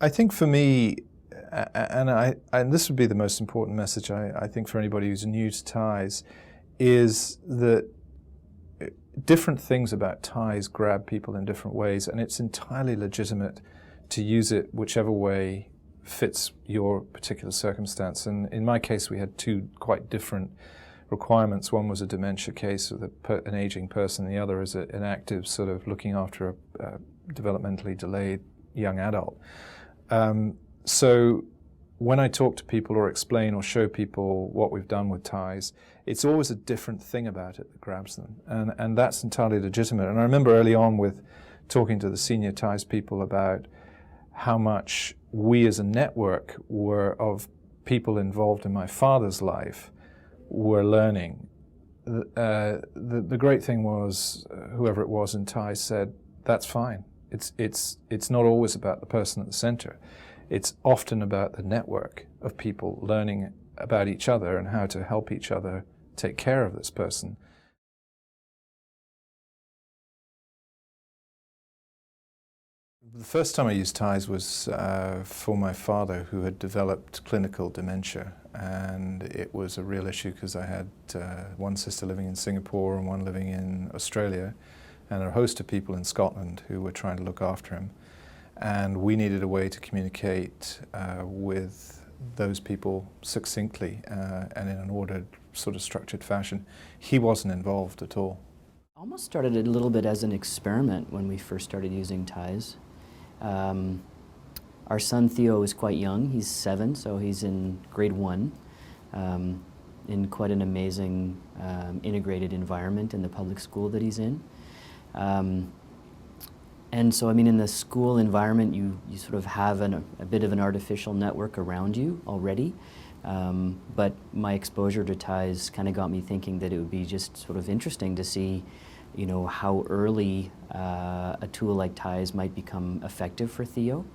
I think for me, and this would be the most important message I think for anybody who's new to Tyze, is that different things about Tyze grab people in different ways, and it's entirely legitimate to use it whichever way fits your particular circumstance. And in my case, we had two quite different requirements. One was a dementia case with an aging person, the other is an active sort of looking after a developmentally delayed young adult. So when I talk to people or explain or show people what we've done with Tyze, it's always a different thing about it that grabs them, and that's entirely legitimate. And I remember early on with talking to the senior Tyze people about how much we as a network were of people involved in my father's life were learning. The great thing was, whoever it was in Tyze said, that's fine. It's not always about the person at the center. It's often about the network of people learning about each other and how to help each other take care of this person. The first time I used Tyze was for my father, who had developed clinical dementia, and it was a real issue because I had one sister living in Singapore and one living in Australia, and a host of people in Scotland who were trying to look after him. And we needed a way to communicate with those people succinctly and in an ordered, sort of structured fashion. He wasn't involved at all. Almost started a little bit as an experiment when we first started using Tyze. Our son Theo is quite young. He's 7, so he's in grade 1, in quite an amazing integrated environment in the public school that he's in. And so, I mean, in the school environment, you sort of have a bit of an artificial network around you already. But my exposure to Tyze kind of got me thinking that it would be just sort of interesting to see, you know, how early a tool like Tyze might become effective for Theo.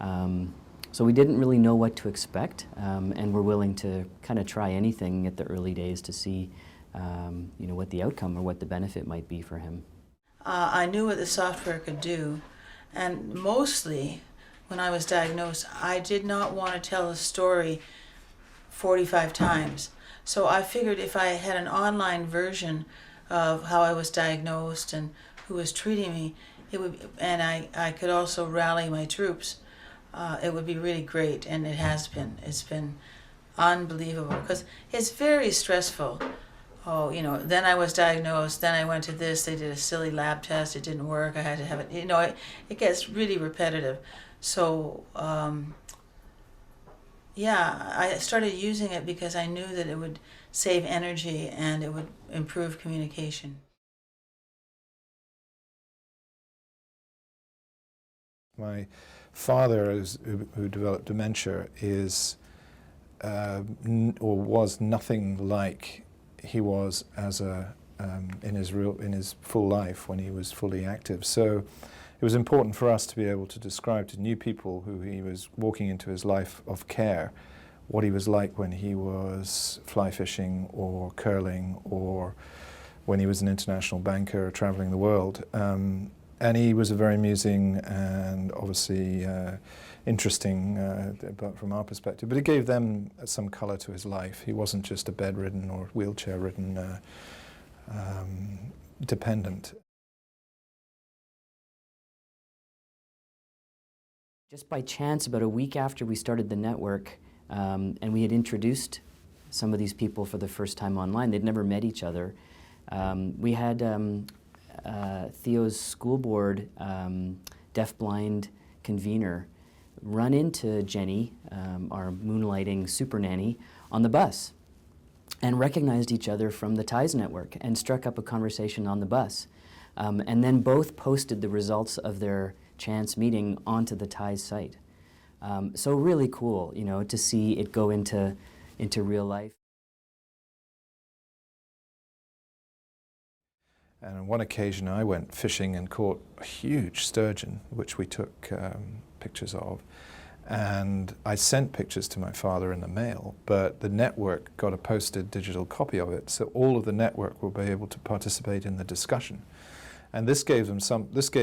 So we didn't really know what to expect, and we're willing to kind of try anything at the early days to see, you know, what the outcome or what the benefit might be for him. I knew what the software could do, and mostly when I was diagnosed, I did not want to tell a story 45 times. So I figured if I had an online version of how I was diagnosed and who was treating me, it would, and I could also rally my troops, it would be really great, and it has been. It's been unbelievable because it's very stressful. Oh, you know, then I was diagnosed, then I went to this, they did a silly lab test, it didn't work, I had to have it, you know, it gets really repetitive. So, yeah, I started using it because I knew that it would save energy and it would improve communication. My father, who developed dementia, is or was nothing like he was as in his full life when he was fully active. So it was important for us to be able to describe to new people who he was walking into his life of care what he was like when he was fly fishing or curling or when he was an international banker traveling the world. And he was a very amusing and obviously interesting but from our perspective, but it gave them some colour to his life. He wasn't just a bedridden or wheelchair-ridden dependent. Just by chance, about a week after we started the network, and we had introduced some of these people for the first time online, they'd never met each other, we had Theo's school board deaf-blind convener run into Jenny, our moonlighting super nanny, on the bus and recognized each other from the Tyze network and struck up a conversation on the bus. And then both posted the results of their chance meeting onto the Tyze site. So really cool, you know, to see it go into real life. And on one occasion I went fishing and caught a huge sturgeon, which we took pictures of. And I sent pictures to my father in the mail, but the network got a posted digital copy of it, so all of the network will be able to participate in the discussion. And this gave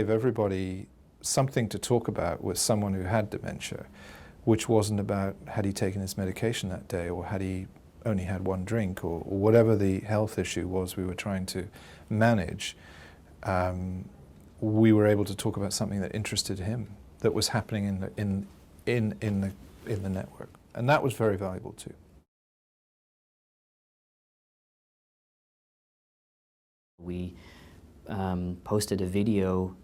everybody something to talk about with someone who had dementia, which wasn't about had he taken his medication that day or had he only had one drink or whatever the health issue was we were trying to manage. We were able to talk about something that interested him, that was happening in the network, and that was very valuable too. We posted a video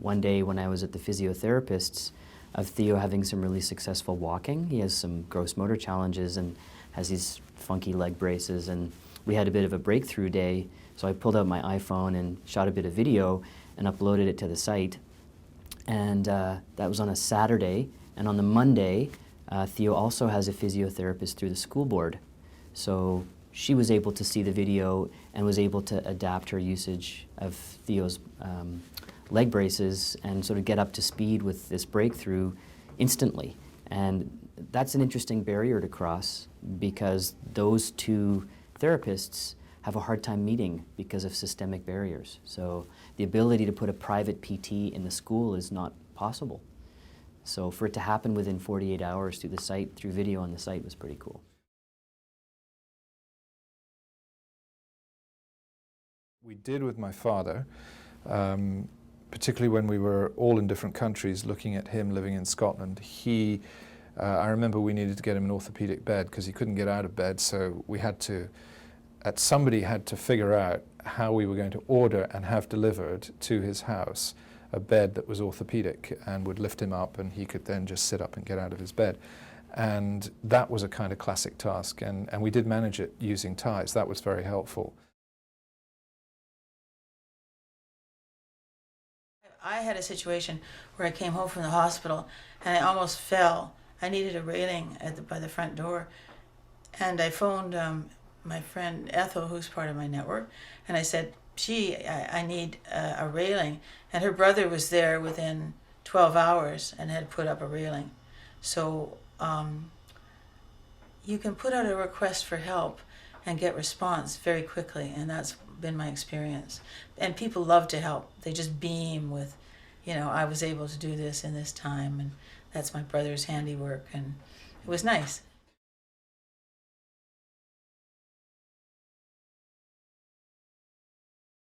one day when I was at the physiotherapist's of Theo having some really successful walking. He has some gross motor challenges and has these funky leg braces, and we had a bit of a breakthrough day, so I pulled out my iPhone and shot a bit of video and uploaded it to the site. And that was on a Saturday, and on the Monday, Theo also has a physiotherapist through the school board. So she was able to see the video and was able to adapt her usage of Theo's leg braces and sort of get up to speed with this breakthrough instantly. And that's an interesting barrier to cross because those two therapists have a hard time meeting because of systemic barriers. So the ability to put a private PT in the school is not possible. So for it to happen within 48 hours through the site, through video on the site, was pretty cool. We did with my father, particularly when we were all in different countries looking at him living in Scotland. I remember we needed to get him an orthopedic bed because he couldn't get out of bed, so we had to, somebody had to figure out how we were going to order and have delivered to his house a bed that was orthopedic and would lift him up and he could then just sit up and get out of his bed. And that was a kind of classic task, and we did manage it using Tyze. That was very helpful. I had a situation where I came home from the hospital and I almost fell. I needed a railing by the front door, and I phoned my friend Ethel, who's part of my network, and I said, I need a railing. And her brother was there within 12 hours and had put up a railing. So you can put out a request for help and get response very quickly, and that's been my experience. And people love to help. They just beam with, I was able to do this in this time, and that's my brother's handiwork, and it was nice.